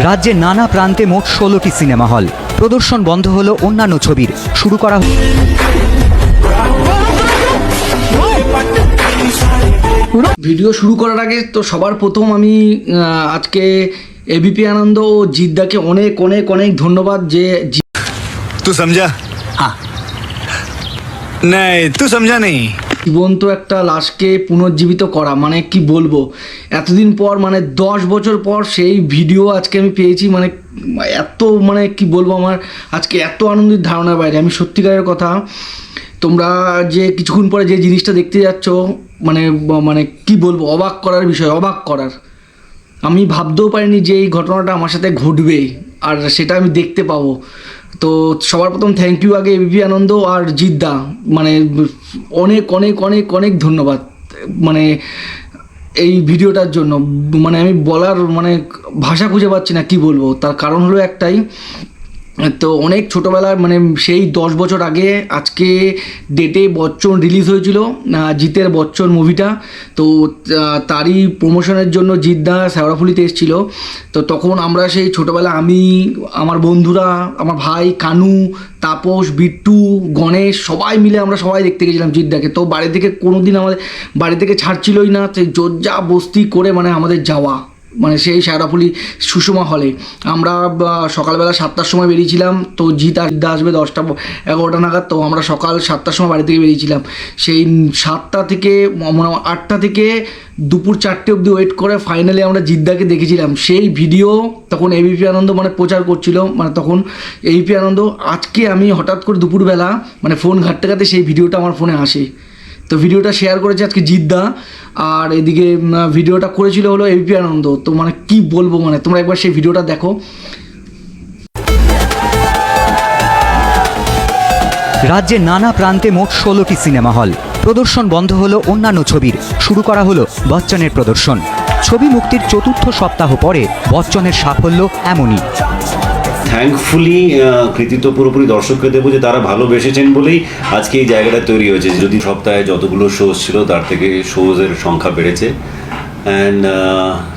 রাজ্যের নানা প্রান্তে মোট 16টি সিনেমা হল। প্রদর্শন বন্ধ হলো অন্যান্য ছবির। শুরু করা ভিডিও শুরু করার আগে তো সবার প্রথম আমি আজকে এবিপি আনন্দ ও জিদ্দাকে অনেক অনেক অনেক ধন্যবাদ যে तू समझा? हाँ नहीं तू समझा नहीं। জীবন্ত একটা লাশকে পুনর্জীবিত করা মানে কি বলবো, এতদিন পর মানে 10 বছর পর সেই ভিডিও আজকে আমি পেয়েছি। মানে এত মানে কি বলবো, আমার আজকে এত আনন্দের ধারণার বাইরে। আমি সত্যিকারের কথা, তোমরা যে কিছুক্ষণ পরে যে জিনিসটা দেখতে যাচ্ছ মানে মানে কি বলবো, অবাক করার বিষয়, অবাক করার। আমি ভাবতেও পারিনি যে এই ঘটনাটা আমার সাথে ঘটবে আর সেটা আমি দেখতে পাবো। তো সবার প্রথম থ্যাংক ইউ আগে এবিপি আনন্দ আর জিদ্দা, মানে অনেক অনেক অনেক অনেক ধন্যবাদ মানে এই ভিডিওটার জন্য। মানে আমি বলার মানে ভাষা খুঁজে পাচ্ছি না কি বলবো। তার কারণ হলো একটাই, তো অনেক ছোটোবেলায় মানে সেই 10 বছর আগে আজকে ডেটে বচ্চন রিলিজ হয়েছিল, জিতের বচ্চন মুভিটা। তো তারই প্রমোশনের জন্য জিদ্দা শেওড়াফুলিতে এসেছিল। তো তখন আমরা সেই ছোটোবেলা আমি, আমার বন্ধুরা, আমার ভাই কানু, তাপস, বিট্টু, গণেশ সবাই মিলে আমরা সবাই দেখতে গেছিলাম জিদ্দাকে। তো বাড়ি থেকে কোনো দিন আমাদের বাড়ি থেকে ছাড়ছিলই না, সেই জোরজা বস্তি করে মানে আমাদের যাওয়া, মানে সেই শেওড়াফুলি সুষমা হলে। আমরা সকালবেলা 7টার সময় বেরিয়েছিলাম। তো জিদ্দা আসবে 10টা 11টা নাগাদ। তো আমরা সকাল 7টার সময় বাড়ি থেকে বেরিয়েছিলাম। সেই 7টা থেকে মানে 8টা থেকে দুপুর 4টে অবধি ওয়েট করে ফাইনালি আমরা জিদ্দাকে দেখেছিলাম। সেই ভিডিও তখন এবিপি আনন্দ মানে প্রচার করছিল, মানে তখন এবিপি আনন্দ। আজকে আমি হঠাৎ করে দুপুরবেলা মানে ফোন ঘাঁটতে ঘাঁটতে সেই ভিডিওটা আমার ফোনে আসে। তো ভিডিওটা শেয়ার করেছে আজকে জিদ্দা, আর এদিকে ভিডিওটা করেছিল হলো এবিপি আনন্দ। তো মানে কি বলবো, মানে তোমরা একবার সেই ভিডিওটা দেখো। রাজ্যের নানা প্রান্তে মোট 16টি সিনেমা হল। প্রদর্শন বন্ধ হলো অন্যান্য ছবির। শুরু করা হলো বচ্চনের প্রদর্শন। ছবি মুক্তির 4র্থ সপ্তাহ পরে বচ্চনের সাফল্য এমনই। থ্যাঙ্কফুলি কৃতিত্ব পুরোপুরি দর্শককে দেবো যে তারা ভালোবেসেছেন বলেই আজকে এই জায়গাটা তৈরি হয়েছে। যদি সপ্তাহে যতগুলো শোজ ছিল তার থেকে শোজের সংখ্যা বেড়েছে, অ্যান্ড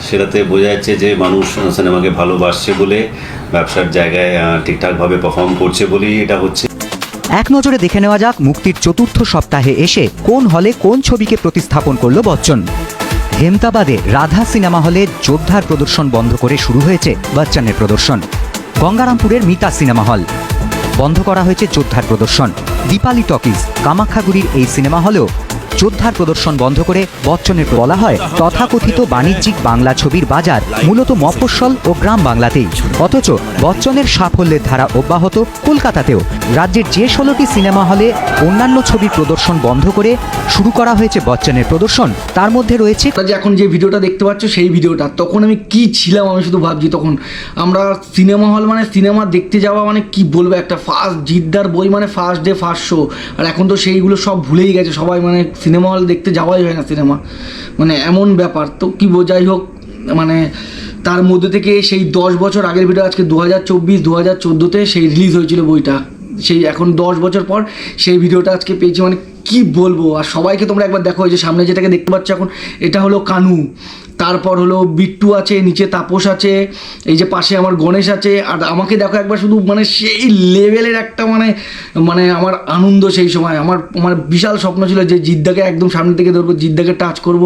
সেটাতে বোঝা যাচ্ছে যে মানুষ সিনেমাকে ভালোবাসছে বলে, ব্যবসার জায়গায় ঠিকঠাকভাবে পারফর্ম করছে বলেই এটা হচ্ছে। এক নজরে দেখে নেওয়া যাক মুক্তির 4র্থ সপ্তাহে এসে কোন হলে কোন ছবিকে প্রতিস্থাপন করল বচ্চন। হেমতাবাদে রাধা সিনেমা হলে যোদ্ধার প্রদর্শন বন্ধ করে শুরু হয়েছে বচ্চনের প্রদর্শন। গঙ্গারামপুরের মিতা সিনেমা হল বন্ধ করা হয়েছে যোদ্ধার প্রদর্শন। দীপালি টকিজ কামাখ্যাগুড়ির এই সিনেমা হলেও যোদ্ধার প্রদর্শন বন্ধ করে বচ্চনের বলা হয় তথাকথিত বাণিজ্যিক বাংলা ছবির বাজার মূলত মফস্বল ও গ্রাম বাংলাতেই। অথচ বচ্চনের সাফল্যের ধারা অব্যাহত কলকাতাতেও। রাজ্যের যে 16টি সিনেমা হলে অন্যান্য ছবির প্রদর্শন বন্ধ করে শুরু করা হয়েছে বচ্চনের প্রদর্শন, তার মধ্যে রয়েছে যে এখন যে ভিডিওটা দেখতে পাচ্ছ সেই ভিডিওটা। তখন আমি কি ছিলাম আমি শুধু ভাবছি। তখন আমরা সিনেমা হল মানে সিনেমা দেখতে যাওয়া মানে কি বলবো, একটা ফার্স্ট জিদ্দার বই মানে ফার্স্ট ডে ফার্স্ট শো। আর এখন তো সেইগুলো সব ভুলেই গেছে সবাই, মানে সিনেমা হল দেখতে যাওয়াই হয় না সিনেমা, মানে এমন ব্যাপার। তো কি যাই হোক, মানে তার মধ্যে থেকে সেই 10 বছর আগের ভিডিও, আজকে 2024 2014তে সেই রিলিজ হয়েছিল বইটা। সেই এখন 10 বছর পর সেই ভিডিওটা আজকে পেয়েছি, মানে কি বলবো। আর সবাইকে তোমরা একবার দেখো, এই যে সামনে যেটাকে দেখতে পাচ্ছ এখন, এটা হলো কানু, তারপর হলো বিট্টু আছে, নিচে তাপস আছে, এই যে পাশে আমার গণেশ আছে। আর আমাকে দেখো একবার শুধু, মানে সেই লেভেলের একটা মানে মানে আমার আনন্দ। সেই সময় আমার আমার বিশাল স্বপ্ন ছিল যে জিদ্দাকে একদম সামনে থেকে ধরবো, জিদ্দাকে টাচ করব।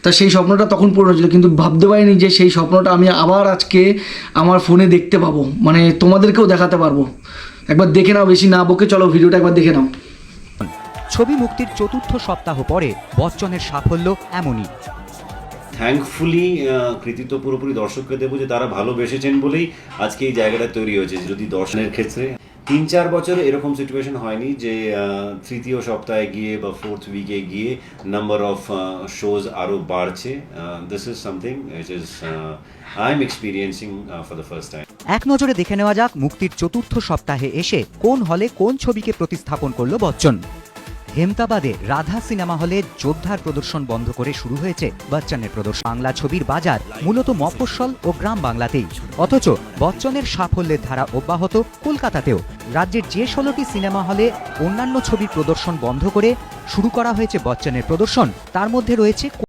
তা সেই স্বপ্নটা তখন পূরণ হয়েছিল, কিন্তু ভাবতে পারিনি যে সেই স্বপ্নটা আমি আবার আজকে আমার ফোনে দেখতে পাবো, মানে তোমাদেরকেও দেখাতে পারবো। একবার দেখে নাও, বেশি না বকে চলো ভিডিওটা একবার দেখে নাও। ছবি মুক্তির 4র্থ সপ্তাহ পরে বচ্চনের সাফল্য এমনই। থ্যাঙ্কফুলি কৃতিত্ব পুরোপুরি দর্শককে দেবো যে তারা ভালোবেসেছেন বলেই আজকে এই জায়গাটা তৈরি হয়েছে। যদি দর্শনের ক্ষেত্রে 3-4 বছরে এরকম সিচুয়েশন হয়নি যে 3য় সপ্তাহে গিয়ে বা 4th উইকে গিয়ে নাম্বার অফ শোজ আরও বাড়ছে। This is something which is I am experiencing for the first time. এক নজরে দেখে নেওয়া যাক মুক্তির 4র্থ সপ্তাহে এসে কোন হলে কোন ছবিকে প্রতিস্থাপন করল বচ্চন। হেমতাবাদে রাধা সিনেমা হলে যোদ্ধার প্রদর্শন বন্ধ করে শুরু হয়েছে বচ্চনের প্রদর্শন। বাংলা ছবির বাজার মূলত মফস্বল ও গ্রাম বাংলাতেই। অথচ বচ্চনের সাফল্যের ধারা অব্যাহত কলকাতাতেও। রাজ্যের যে 16টি সিনেমা হলে অন্যান্য ছবির প্রদর্শন বন্ধ করে শুরু করা হয়েছে বচ্চনের প্রদর্শন, তার মধ্যে রয়েছে